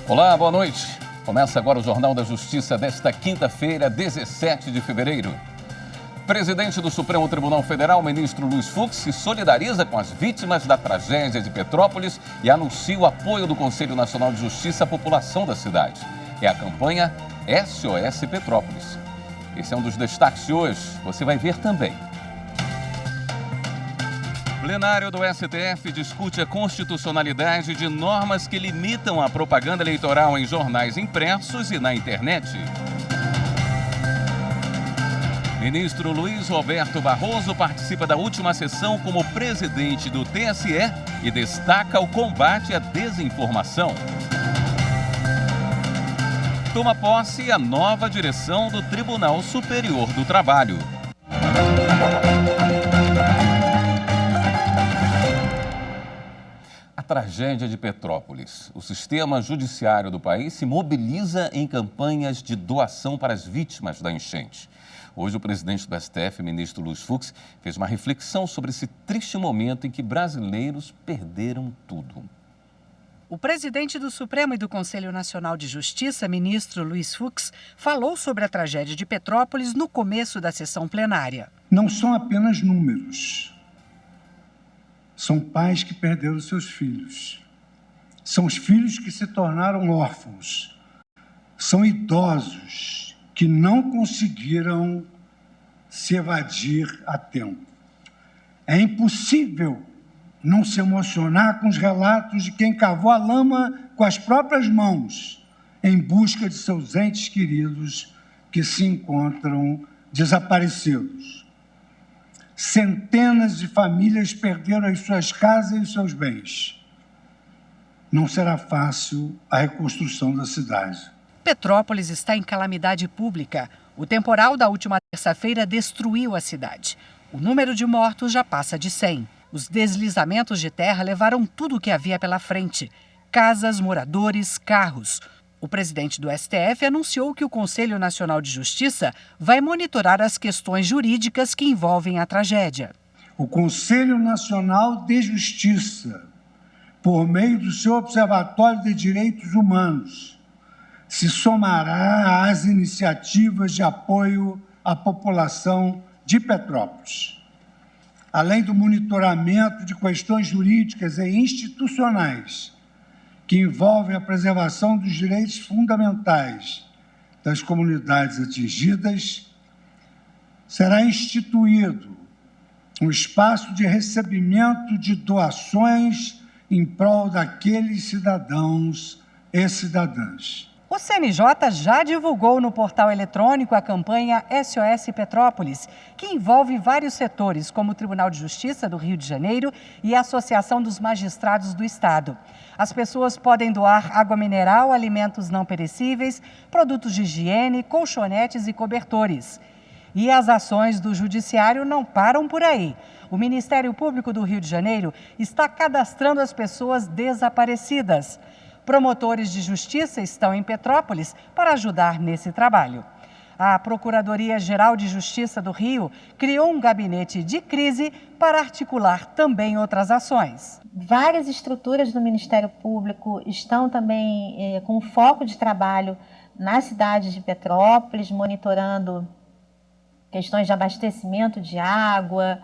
Olá, boa noite. Começa agora o Jornal da Justiça desta quinta-feira, 17 de fevereiro. Presidente do Supremo Tribunal Federal, ministro Luiz Fux, se solidariza com as vítimas da tragédia de Petrópolis e anuncia o apoio do Conselho Nacional de Justiça à população da cidade. É a campanha SOS Petrópolis. Esse é um dos destaques de hoje. Você vai ver também. O plenário do STF discute a constitucionalidade de normas que limitam a propaganda eleitoral em jornais impressos e na internet. Ministro Luiz Roberto Barroso participa da última sessão como presidente do TSE e destaca o combate à desinformação. Toma posse a nova direção do Tribunal Superior do Trabalho. A tragédia de Petrópolis. O sistema judiciário do país se mobiliza em campanhas de doação para as vítimas da enchente. Hoje, o presidente do STF, ministro Luiz Fux, fez uma reflexão sobre esse triste momento em que brasileiros perderam tudo. O presidente do Supremo e do Conselho Nacional de Justiça, ministro Luiz Fux, falou sobre a tragédia de Petrópolis no começo da sessão plenária. Não são apenas números. São pais que perderam seus filhos. São os filhos que se tornaram órfãos. São idosos que não conseguiram se evadir a tempo. É impossível não se emocionar com os relatos de quem cavou a lama com as próprias mãos em busca de seus entes queridos que se encontram desaparecidos. Centenas de famílias perderam as suas casas e os seus bens. Não será fácil a reconstrução da cidade. Petrópolis está em calamidade pública. O temporal da última terça-feira destruiu a cidade. O número de mortos já passa de 100. Os deslizamentos de terra levaram tudo o que havia pela frente: casas, moradores, carros. O presidente do STF anunciou que o Conselho Nacional de Justiça vai monitorar as questões jurídicas que envolvem a tragédia. O Conselho Nacional de Justiça, por meio do seu Observatório de Direitos Humanos, se somará às iniciativas de apoio à população de Petrópolis. Além do monitoramento de questões jurídicas e institucionais que envolvem a preservação dos direitos fundamentais das comunidades atingidas, será instituído um espaço de recebimento de doações em prol daqueles cidadãos e cidadãs. O CNJ já divulgou no portal eletrônico a campanha SOS Petrópolis, que envolve vários setores, como o Tribunal de Justiça do Rio de Janeiro e a Associação dos Magistrados do Estado. As pessoas podem doar água mineral, alimentos não perecíveis, produtos de higiene, colchonetes e cobertores. E as ações do Judiciário não param por aí. O Ministério Público do Rio de Janeiro está cadastrando as pessoas desaparecidas. Promotores de justiça estão em Petrópolis para ajudar nesse trabalho. A Procuradoria-Geral de Justiça do Rio criou um gabinete de crise para articular também outras ações. Várias estruturas do Ministério Público estão também com foco de trabalho na cidade de Petrópolis, monitorando questões de abastecimento de água,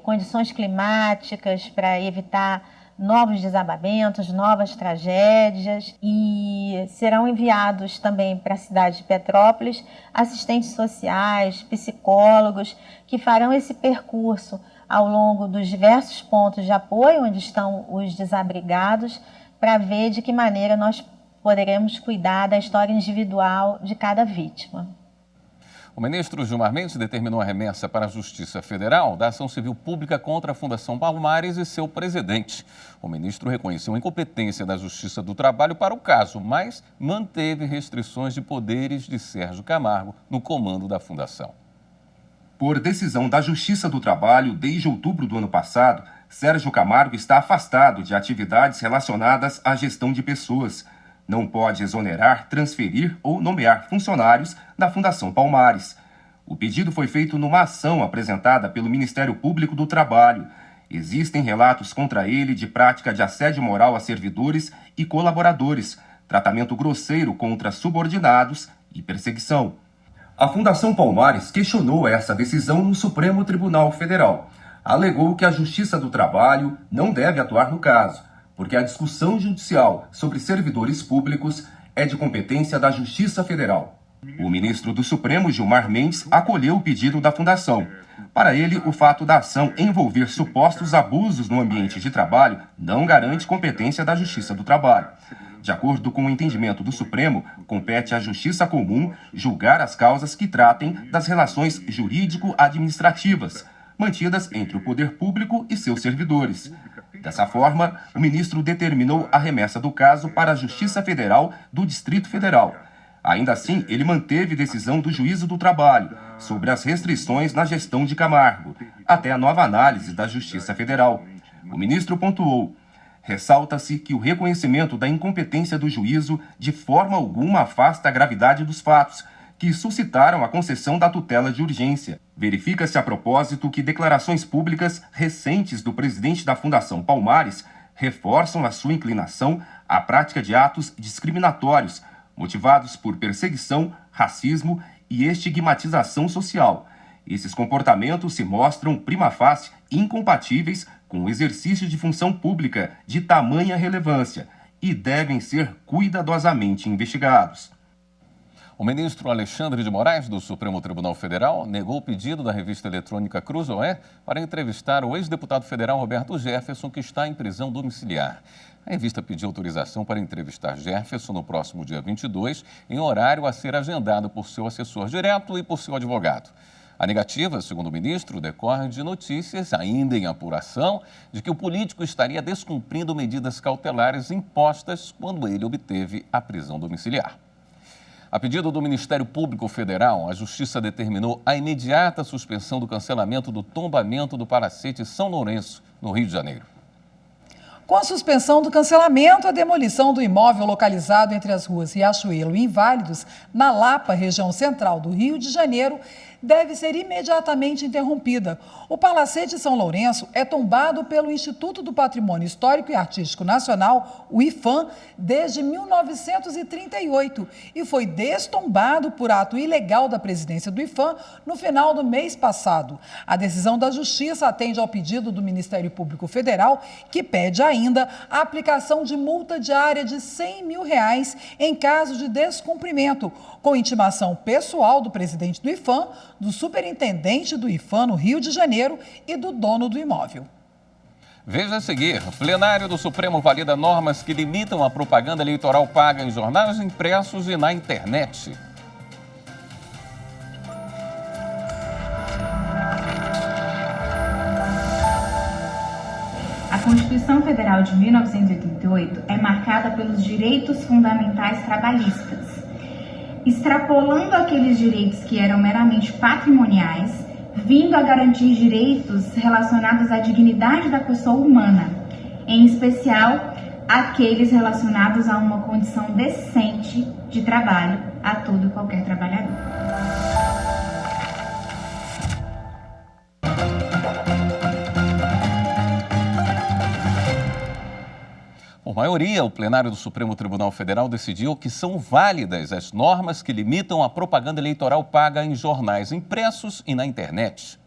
condições climáticas para evitar novos desabamentos, novas tragédias, e serão enviados também para a cidade de Petrópolis assistentes sociais, psicólogos, que farão esse percurso ao longo dos diversos pontos de apoio onde estão os desabrigados, para ver de que maneira nós poderemos cuidar da história individual de cada vítima. O ministro Gilmar Mendes determinou a remessa para a Justiça Federal da ação civil pública contra a Fundação Palmares e seu presidente. O ministro reconheceu a incompetência da Justiça do Trabalho para o caso, mas manteve restrições de poderes de Sérgio Camargo no comando da fundação. Por decisão da Justiça do Trabalho, desde outubro do ano passado, Sérgio Camargo está afastado de atividades relacionadas à gestão de pessoas. Não pode exonerar, transferir ou nomear funcionários da Fundação Palmares. O pedido foi feito numa ação apresentada pelo Ministério Público do Trabalho. Existem relatos contra ele de prática de assédio moral a servidores e colaboradores, tratamento grosseiro contra subordinados e perseguição. A Fundação Palmares questionou essa decisão no Supremo Tribunal Federal. Alegou que a Justiça do Trabalho não deve atuar no caso, porque a discussão judicial sobre servidores públicos é de competência da Justiça Federal. O ministro do Supremo, Gilmar Mendes, acolheu o pedido da Fundação. Para ele, o fato da ação envolver supostos abusos no ambiente de trabalho não garante competência da Justiça do Trabalho. De acordo com o entendimento do Supremo, compete à Justiça Comum julgar as causas que tratem das relações jurídico-administrativas mantidas entre o poder público e seus servidores. Dessa forma, o ministro determinou a remessa do caso para a Justiça Federal do Distrito Federal. Ainda assim, ele manteve decisão do Juízo do Trabalho sobre as restrições na gestão de Camargo, até a nova análise da Justiça Federal. O ministro pontuou: ressalta-se que o reconhecimento da incompetência do juízo de forma alguma afasta a gravidade dos fatos que suscitaram a concessão da tutela de urgência. Verifica-se a propósito que declarações públicas recentes do presidente da Fundação Palmares reforçam a sua inclinação à prática de atos discriminatórios, motivados por perseguição, racismo e estigmatização social. Esses comportamentos se mostram, prima facie, incompatíveis com o exercício de função pública de tamanha relevância e devem ser cuidadosamente investigados. O ministro Alexandre de Moraes, do Supremo Tribunal Federal, negou o pedido da revista eletrônica Cruzoé para entrevistar o ex-deputado federal Roberto Jefferson, que está em prisão domiciliar. A revista pediu autorização para entrevistar Jefferson no próximo dia 22, em horário a ser agendado por seu assessor direto e por seu advogado. A negativa, segundo o ministro, decorre de notícias, ainda em apuração, de que o político estaria descumprindo medidas cautelares impostas quando ele obteve a prisão domiciliar. A pedido do Ministério Público Federal, a Justiça determinou a imediata suspensão do cancelamento do tombamento do Palacete São Lourenço, no Rio de Janeiro. Com a suspensão do cancelamento, a demolição do imóvel localizado entre as ruas Riachuelo e Inválidos, na Lapa, região central do Rio de Janeiro, deve ser imediatamente interrompida. O Palacete São Lourenço é tombado pelo Instituto do Patrimônio Histórico e Artístico Nacional, o IPHAN, desde 1938 e foi destombado por ato ilegal da presidência do IPHAN no final do mês passado. A decisão da Justiça atende ao pedido do Ministério Público Federal, que pede ainda a aplicação de multa diária de R$100 mil em caso de descumprimento, com intimação pessoal do presidente do IPHAN, do superintendente do IPHAN no Rio de Janeiro e do dono do imóvel. Veja a seguir: o plenário do Supremo valida normas que limitam a propaganda eleitoral paga em jornais impressos e na internet. A Constituição Federal de 1988 é marcada pelos direitos fundamentais trabalhistas, extrapolando aqueles direitos que eram meramente patrimoniais, vindo a garantir direitos relacionados à dignidade da pessoa humana, em especial aqueles relacionados a uma condição decente de trabalho a todo e qualquer trabalhador. Por maioria, o plenário do Supremo Tribunal Federal decidiu que são válidas as normas que limitam a propaganda eleitoral paga em jornais impressos e na internet.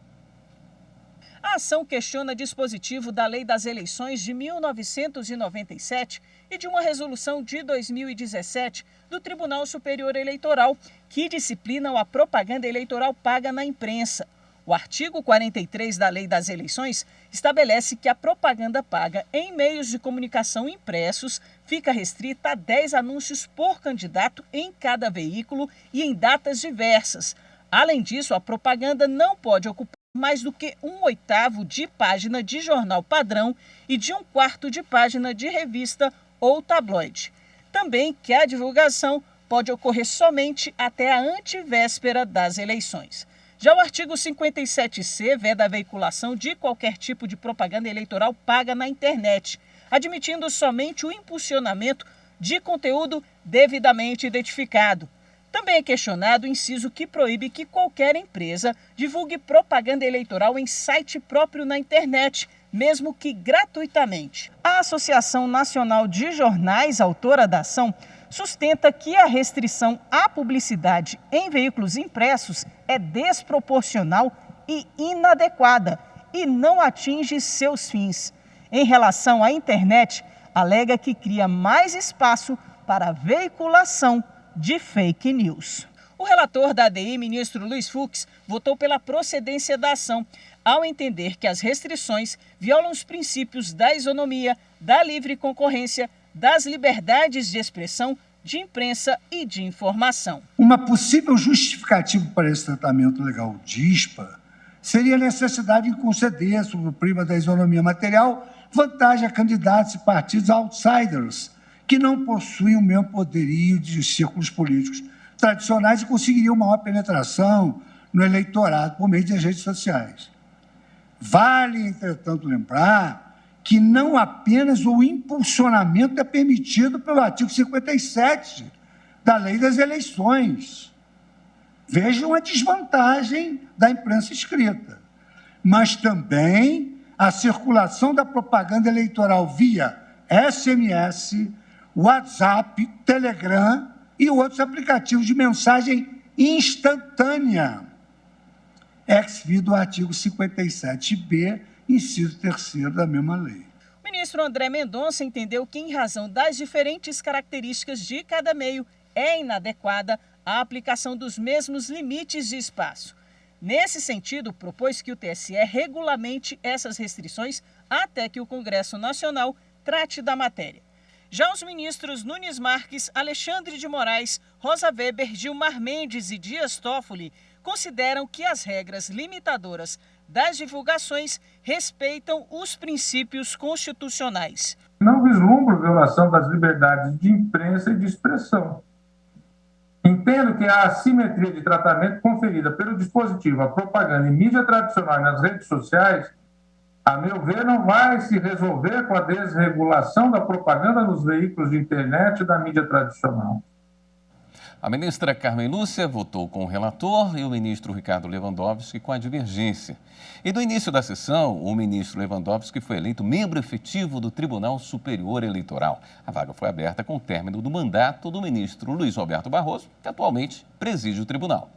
A ação questiona dispositivo da Lei das Eleições de 1997 e de uma resolução de 2017 do Tribunal Superior Eleitoral, que disciplinam a propaganda eleitoral paga na imprensa. O artigo 43 da Lei das Eleições estabelece que a propaganda paga em meios de comunicação impressos fica restrita a 10 anúncios por candidato em cada veículo e em datas diversas. Além disso, a propaganda não pode ocupar mais do que 1/8 de página de jornal padrão e de 1/4 de página de revista ou tabloide. Também que a divulgação pode ocorrer somente até a antevéspera das eleições. Já o artigo 57C veda a veiculação de qualquer tipo de propaganda eleitoral paga na internet, admitindo somente o impulsionamento de conteúdo devidamente identificado. Também é questionado o inciso que proíbe que qualquer empresa divulgue propaganda eleitoral em site próprio na internet, mesmo que gratuitamente. A Associação Nacional de Jornais, autora da ação, sustenta que a restrição à publicidade em veículos impressos é desproporcional e inadequada e não atinge seus fins. Em relação à internet, alega que cria mais espaço para a veiculação de fake news. O relator da ADI, ministro Luiz Fux, votou pela procedência da ação, ao entender que as restrições violam os princípios da isonomia, da livre concorrência, das liberdades de expressão, de imprensa e de informação. Uma possível justificativa para esse tratamento legal díspar seria a necessidade de conceder, sob o prima da isonomia material, vantagem a candidatos e partidos outsiders, que não possuem o mesmo poderio de círculos políticos tradicionais e conseguiriam maior penetração no eleitorado por meio das redes sociais. Vale, entretanto, lembrar que não apenas o impulsionamento é permitido pelo artigo 57 da Lei das Eleições. Vejam a desvantagem da imprensa escrita. Mas também a circulação da propaganda eleitoral via SMS, WhatsApp, Telegram e outros aplicativos de mensagem instantânea, ex-via do artigo 57b, inciso 3º da mesma lei. O ministro André Mendonça entendeu que, em razão das diferentes características de cada meio, é inadequada a aplicação dos mesmos limites de espaço. Nesse sentido, propôs que o TSE regulamente essas restrições até que o Congresso Nacional trate da matéria. Já os ministros Nunes Marques, Alexandre de Moraes, Rosa Weber, Gilmar Mendes e Dias Toffoli consideram que as regras limitadoras das divulgações respeitam os princípios constitucionais. Não vislumbro violação das liberdades de imprensa e de expressão. Entendo que a assimetria de tratamento conferida pelo dispositivo à propaganda em mídia tradicional e nas redes sociais, a meu ver, não vai se resolver com a desregulação da propaganda nos veículos de internet e da mídia tradicional. A ministra Carmen Lúcia votou com o relator e o ministro Ricardo Lewandowski com a divergência. E no início da sessão, o ministro Lewandowski foi eleito membro efetivo do Tribunal Superior Eleitoral. A vaga foi aberta com o término do mandato do ministro Luiz Roberto Barroso, que atualmente preside o tribunal.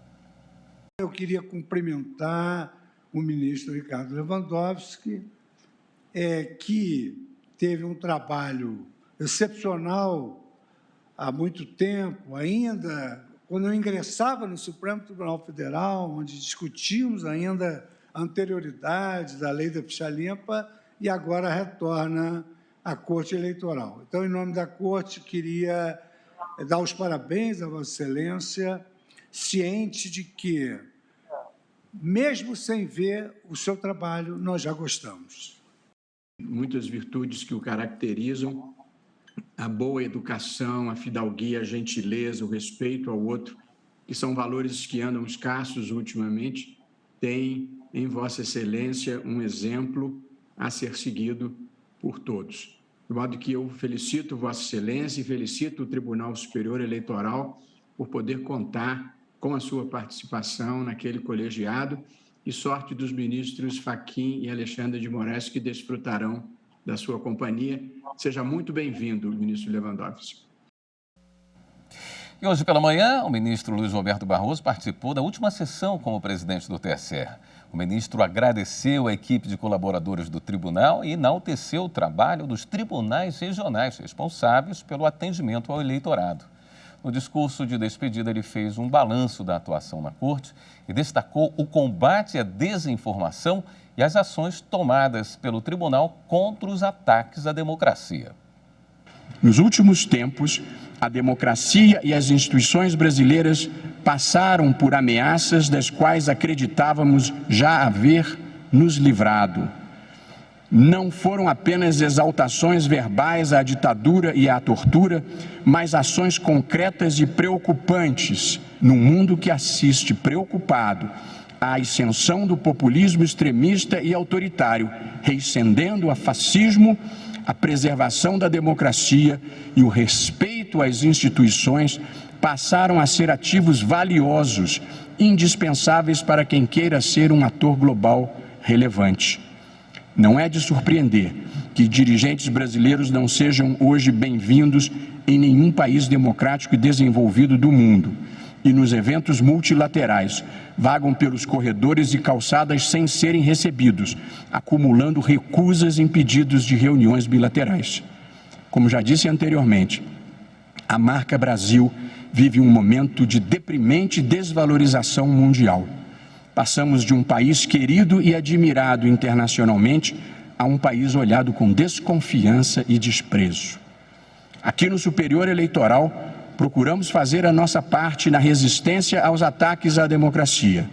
Eu queria cumprimentar o ministro Ricardo Lewandowski, que teve um trabalho excepcional há muito tempo, ainda quando eu ingressava no Supremo Tribunal Federal, onde discutimos ainda a anterioridade da lei da ficha limpa, e agora retorna à Corte Eleitoral. Então, em nome da Corte, queria dar os parabéns à Vossa Excelência, ciente de que, mesmo sem ver o seu trabalho, nós já gostamos. Muitas virtudes que o caracterizam: a boa educação, a fidalguia, a gentileza, o respeito ao outro, que são valores que andam escassos ultimamente, tem em Vossa Excelência um exemplo a ser seguido por todos. De modo que eu felicito Vossa Excelência e felicito o Tribunal Superior Eleitoral por poder contar com a sua participação naquele colegiado, e sorte dos ministros Fachin e Alexandre de Moraes, que desfrutarão da sua companhia. Seja muito bem-vindo, ministro Lewandowski. E hoje pela manhã, o ministro Luiz Roberto Barroso participou da última sessão como presidente do TSE. O ministro agradeceu a equipe de colaboradores do tribunal e enalteceu o trabalho dos tribunais regionais responsáveis pelo atendimento ao eleitorado. No discurso de despedida, ele fez um balanço da atuação na corte e destacou o combate à desinformação e as ações tomadas pelo tribunal contra os ataques à democracia. Nos últimos tempos, a democracia e as instituições brasileiras passaram por ameaças das quais acreditávamos já haver nos livrado. Não foram apenas exaltações verbais à ditadura e à tortura, mas ações concretas e preocupantes num mundo que assiste preocupado à ascensão do populismo extremista e autoritário, reacendendo o fascismo, a preservação da democracia e o respeito às instituições passaram a ser ativos valiosos, indispensáveis para quem queira ser um ator global relevante. Não é de surpreender que dirigentes brasileiros não sejam hoje bem-vindos em nenhum país democrático e desenvolvido do mundo. E nos eventos multilaterais, vagam pelos corredores e calçadas sem serem recebidos, acumulando recusas em pedidos de reuniões bilaterais. Como já disse anteriormente, a marca Brasil vive um momento de deprimente desvalorização mundial. Passamos de um país querido e admirado internacionalmente a um país olhado com desconfiança e desprezo. Aqui no Superior Eleitoral, procuramos fazer a nossa parte na resistência aos ataques à democracia.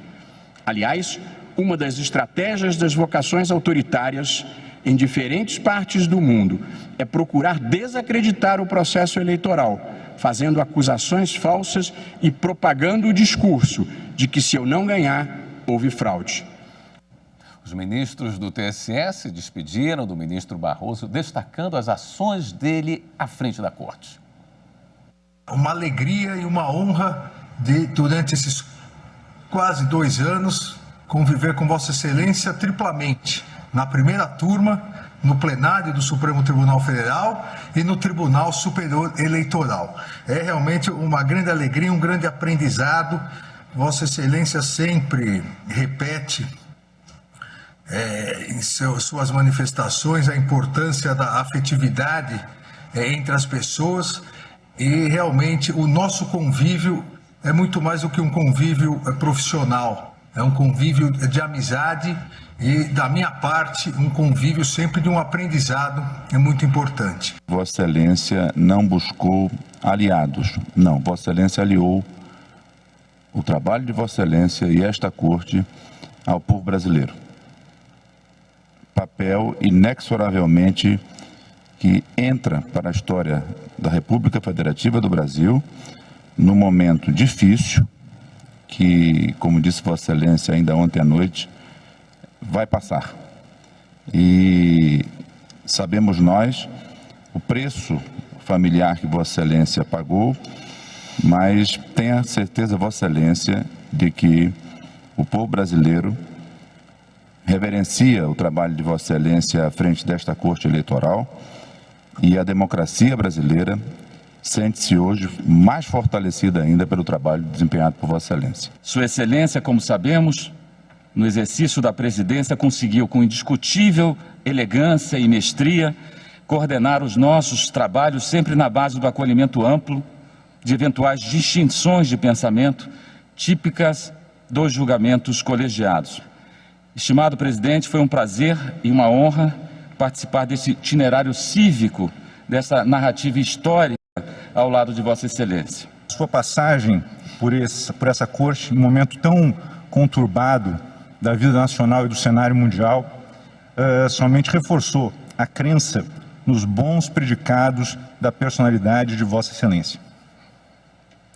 Aliás, uma das estratégias das vocações autoritárias em diferentes partes do mundo é procurar desacreditar o processo eleitoral, fazendo acusações falsas e propagando o discurso de que se eu não ganhar, houve fraude. Os ministros do TSE se despediram do ministro Barroso, destacando as ações dele à frente da corte. Uma alegria e uma honra de, durante esses quase 2 anos, conviver com Vossa Excelência triplamente. Na primeira turma, no plenário do Supremo Tribunal Federal e no Tribunal Superior Eleitoral. É realmente uma grande alegria, um grande aprendizado. Vossa Excelência sempre repete em suas manifestações a importância da afetividade entre as pessoas e realmente o nosso convívio é muito mais do que um convívio profissional, é um convívio de amizade e, da minha parte, um convívio sempre de um aprendizado é muito importante. Vossa Excelência não buscou aliados, não, Vossa Excelência aliou o trabalho de Vossa Excelência e esta corte ao povo brasileiro. Papel inexoravelmente que entra para a história da República Federativa do Brasil num momento difícil que, como disse Vossa Excelência ainda ontem à noite, vai passar. E sabemos nós o preço familiar que Vossa Excelência pagou, mas tenha certeza, Vossa Excelência, de que o povo brasileiro reverencia o trabalho de Vossa Excelência à frente desta Corte Eleitoral e a democracia brasileira sente-se hoje mais fortalecida ainda pelo trabalho desempenhado por Vossa Excelência. Sua Excelência, como sabemos, no exercício da presidência conseguiu com indiscutível elegância e mestria coordenar os nossos trabalhos sempre na base do acolhimento amplo de eventuais distinções de pensamento típicas dos julgamentos colegiados. Estimado presidente, foi um prazer e uma honra participar desse itinerário cívico, dessa narrativa histórica ao lado de Vossa Excelência. Sua passagem por essa corte, em um momento tão conturbado da vida nacional e do cenário mundial, somente reforçou a crença nos bons predicados da personalidade de Vossa Excelência.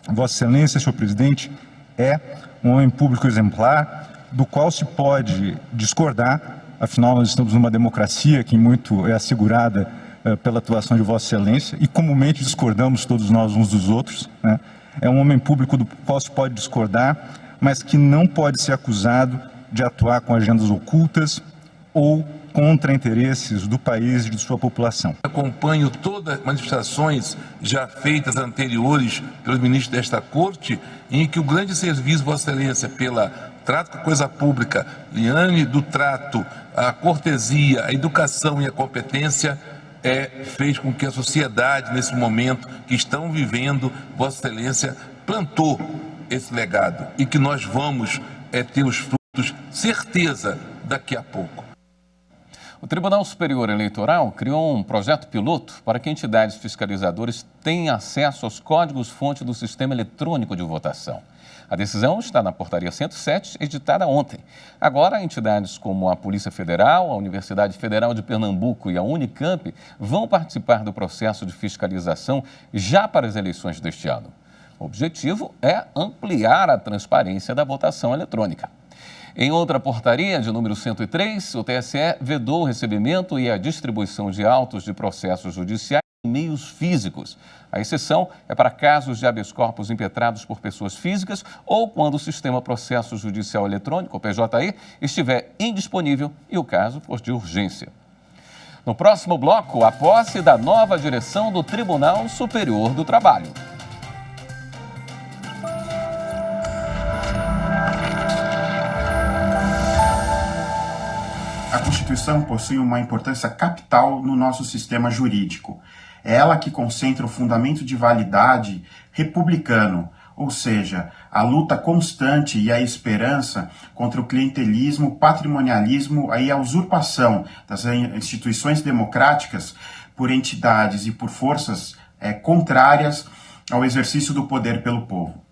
Vossa Excelência, senhor presidente, é um homem público exemplar, do qual se pode discordar, afinal nós estamos numa democracia que muito é assegurada pela atuação de Vossa Excelência e comumente discordamos todos nós uns dos outros, né? É um homem público do qual se pode discordar, mas que não pode ser acusado de atuar com agendas ocultas ou contra interesses do país e de sua população. Acompanho todas as manifestações já feitas anteriores pelos ministros desta corte, em que o grande serviço, Vossa Excelência, pela trato com a coisa pública, liane do trato, a cortesia, a educação e a competência, fez com que a sociedade, nesse momento que estão vivendo, Vossa Excelência plantou esse legado e que nós vamos ter os frutos, certeza, daqui a pouco. O Tribunal Superior Eleitoral criou um projeto piloto para que entidades fiscalizadoras tenham acesso aos códigos-fonte do sistema eletrônico de votação. A decisão está na Portaria 107, editada ontem. Agora, entidades como a Polícia Federal, a Universidade Federal de Pernambuco e a Unicamp vão participar do processo de fiscalização já para as eleições deste ano. O objetivo é ampliar a transparência da votação eletrônica. Em outra portaria, de número 103, o TSE vedou o recebimento e a distribuição de autos de processos judiciais meios físicos. A exceção é para casos de habeas corpus impetrados por pessoas físicas ou quando o sistema Processo Judicial Eletrônico, o PJE, estiver indisponível e o caso for de urgência. No próximo bloco, a posse da nova direção do Tribunal Superior do Trabalho. A Constituição possui uma importância capital no nosso sistema jurídico. É ela que concentra o fundamento de validade republicano, ou seja, a luta constante e a esperança contra o clientelismo, patrimonialismo e a usurpação das instituições democráticas por entidades e por forças contrárias ao exercício do poder pelo povo.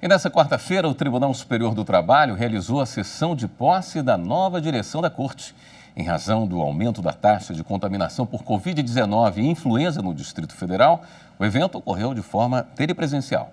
E nessa quarta-feira, o Tribunal Superior do Trabalho realizou a sessão de posse da nova direção da Corte. Em razão do aumento da taxa de contaminação por Covid-19 e influenza no Distrito Federal, o evento ocorreu de forma telepresencial.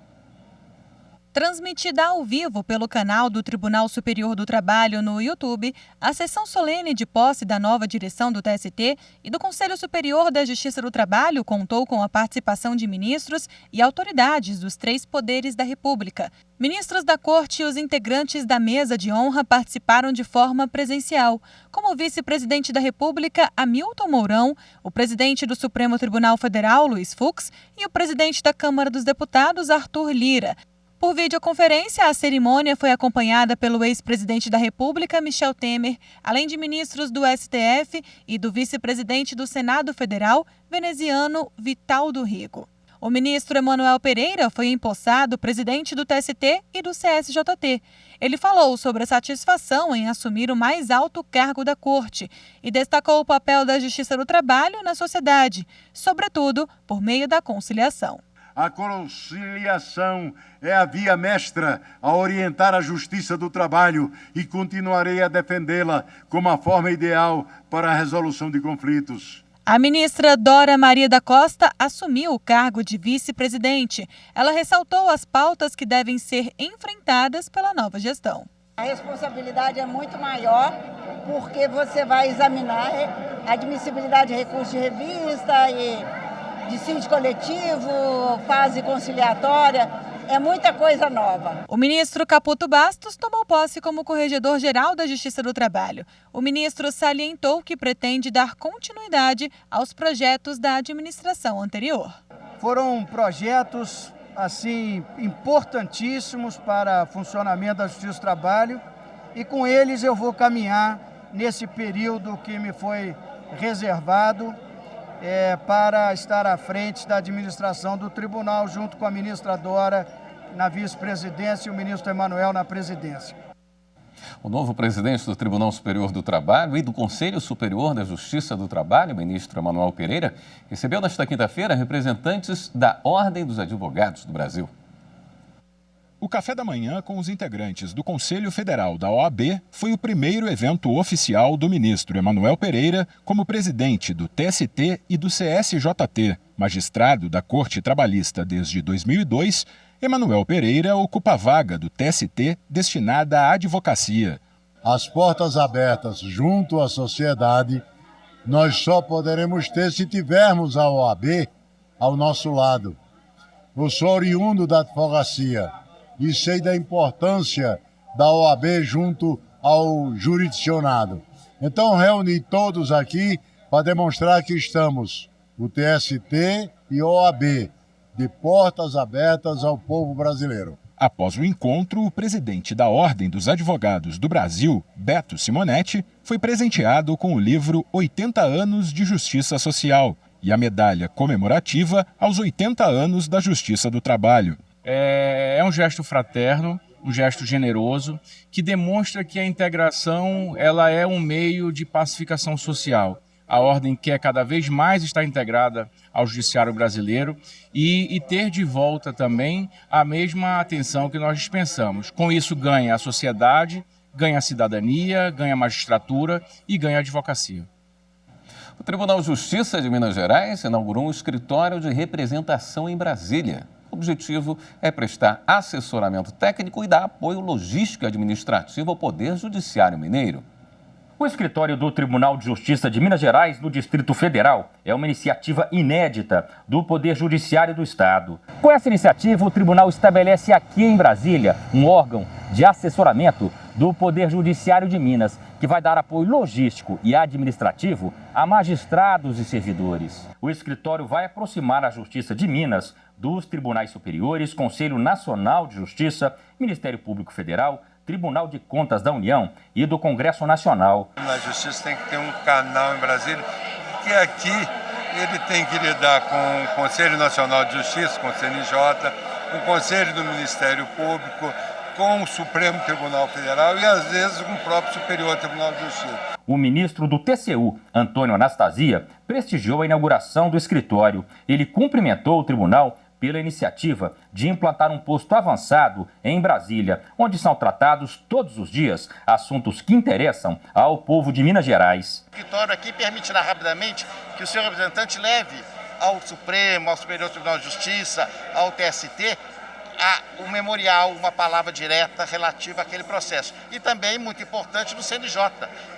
Transmitida ao vivo pelo canal do Tribunal Superior do Trabalho no YouTube, a sessão solene de posse da nova direção do TST e do Conselho Superior da Justiça do Trabalho contou com a participação de ministros e autoridades dos 3 poderes da República. Ministros da Corte e os integrantes da mesa de honra participaram de forma presencial, como o vice-presidente da República, Hamilton Mourão, o presidente do Supremo Tribunal Federal, Luiz Fux, e o presidente da Câmara dos Deputados, Arthur Lira. Por videoconferência, a cerimônia foi acompanhada pelo ex-presidente da República, Michel Temer, além de ministros do STF e do vice-presidente do Senado Federal, veneziano Vital do Rigo. O ministro Emanuel Pereira foi empossado presidente do TST e do CSJT. Ele falou sobre a satisfação em assumir o mais alto cargo da Corte e destacou o papel da Justiça do Trabalho na sociedade, sobretudo por meio da conciliação. A conciliação é a via mestra a orientar a justiça do trabalho e continuarei a defendê-la como a forma ideal para a resolução de conflitos. A ministra Dora Maria da Costa assumiu o cargo de vice-presidente. Ela ressaltou as pautas que devem ser enfrentadas pela nova gestão. A responsabilidade é muito maior porque você vai examinar a admissibilidade de recursos de revista e dissídio coletivo, fase conciliatória, é muita coisa nova. O ministro Caputo Bastos tomou posse como corregedor-geral da Justiça do Trabalho. O ministro salientou que pretende dar continuidade aos projetos da administração anterior. Foram projetos importantíssimos para o funcionamento da Justiça do Trabalho e com eles eu vou caminhar nesse período que me foi reservado para estar à frente da administração do tribunal, junto com a ministra Dora na vice-presidência e o ministro Emanuel na presidência. O novo presidente do Tribunal Superior do Trabalho e do Conselho Superior da Justiça do Trabalho, o ministro Emanuel Pereira, recebeu nesta quinta-feira representantes da Ordem dos Advogados do Brasil. O café da manhã com os integrantes do Conselho Federal da OAB foi o primeiro evento oficial do ministro Emanuel Pereira como presidente do TST e do CSJT. Magistrado da Corte Trabalhista desde 2002, Emanuel Pereira ocupa a vaga do TST destinada à advocacia. As portas abertas junto à sociedade, nós só poderemos ter se tivermos a OAB ao nosso lado. Eu sou oriundo da advocacia e sei da importância da OAB junto ao jurisdicionado. Então, reuni todos aqui para demonstrar que estamos, o TST e a OAB, de portas abertas ao povo brasileiro. Após o encontro, o presidente da Ordem dos Advogados do Brasil, Beto Simonetti, foi presenteado com o livro 80 anos de Justiça Social e a medalha comemorativa aos 80 anos da Justiça do Trabalho. É um gesto fraterno, um gesto generoso, que demonstra que a integração ela é um meio de pacificação social. A Ordem quer cada vez mais estar integrada ao judiciário brasileiro e ter de volta também a mesma atenção que nós dispensamos. Com isso ganha a sociedade, ganha a cidadania, ganha a magistratura e ganha a advocacia. O Tribunal de Justiça de Minas Gerais inaugurou um escritório de representação em Brasília. O objetivo é prestar assessoramento técnico e dar apoio logístico e administrativo ao Poder Judiciário Mineiro. O escritório do Tribunal de Justiça de Minas Gerais, no Distrito Federal, é uma iniciativa inédita do Poder Judiciário do Estado. Com essa iniciativa, o tribunal estabelece aqui em Brasília um órgão de assessoramento do Poder Judiciário de Minas, que vai dar apoio logístico e administrativo a magistrados e servidores. O escritório vai aproximar a Justiça de Minas dos tribunais superiores, Conselho Nacional de Justiça, Ministério Público Federal, Tribunal de Contas da União e do Congresso Nacional. Na Justiça tem que ter um canal em Brasília, que aqui ele tem que lidar com o Conselho Nacional de Justiça, com o CNJ, com o Conselho do Ministério Público, com o Supremo Tribunal Federal e, às vezes, com o próprio Superior Tribunal de Justiça. O ministro do TCU, Antônio Anastasia, prestigiou a inauguração do escritório. Ele cumprimentou o tribunal pela iniciativa de implantar um posto avançado em Brasília, onde são tratados todos os dias assuntos que interessam ao povo de Minas Gerais. O escritório aqui permitirá rapidamente que o seu representante leve ao Supremo, ao Superior Tribunal de Justiça, ao TST, um memorial, uma palavra direta relativa àquele processo. E também, muito importante, no CNJ,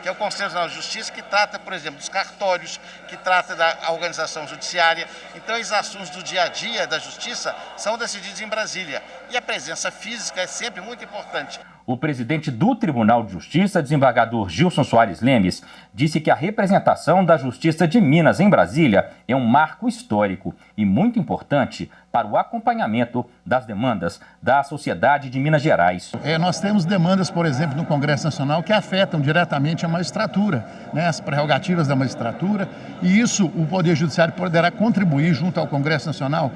que é o Conselho Nacional de Justiça, que trata, por exemplo, dos cartórios, que trata da organização judiciária. Então, os assuntos do dia a dia da Justiça são decididos em Brasília. E a presença física é sempre muito importante. O presidente do Tribunal de Justiça, desembargador Gilson Soares Lemes, disse que a representação da Justiça de Minas em Brasília é um marco histórico e muito importante para o acompanhamento das demandas da sociedade de Minas Gerais. Nós temos demandas, por exemplo, no Congresso Nacional que afetam diretamente a magistratura, as prerrogativas da magistratura, e isso o Poder Judiciário poderá contribuir junto ao Congresso Nacional,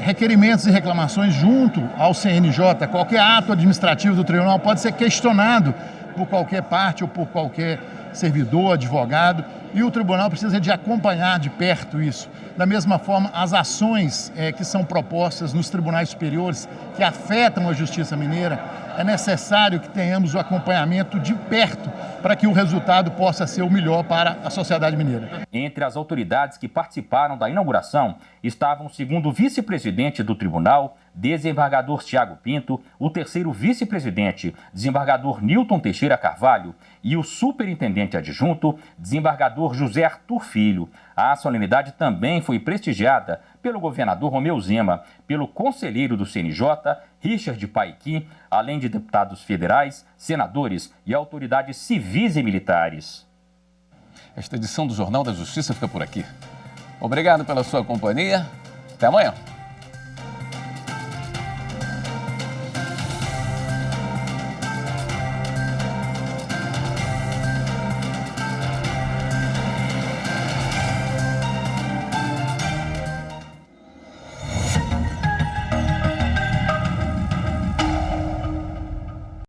requerimentos e reclamações junto ao CNJ. Qualquer ato administrativo do tribunal pode ser questionado por qualquer parte ou por qualquer servidor, advogado, e o tribunal precisa de acompanhar de perto isso. Da mesma forma, as ações que são propostas nos tribunais superiores, que afetam a justiça mineira, é necessário que tenhamos o acompanhamento de perto para que o resultado possa ser o melhor para a sociedade mineira. Entre as autoridades que participaram da inauguração estavam o segundo vice-presidente do tribunal, desembargador Tiago Pinto, o terceiro vice-presidente, desembargador Nilton Teixeira Carvalho, e o superintendente adjunto, desembargador José Arthur Filho. A solenidade também foi prestigiada pelo governador Romeu Zema, pelo conselheiro do CNJ, Richard Paiki, além de deputados federais, senadores e autoridades civis e militares. Esta edição do Jornal da Justiça fica por aqui. Obrigado pela sua companhia. Até amanhã.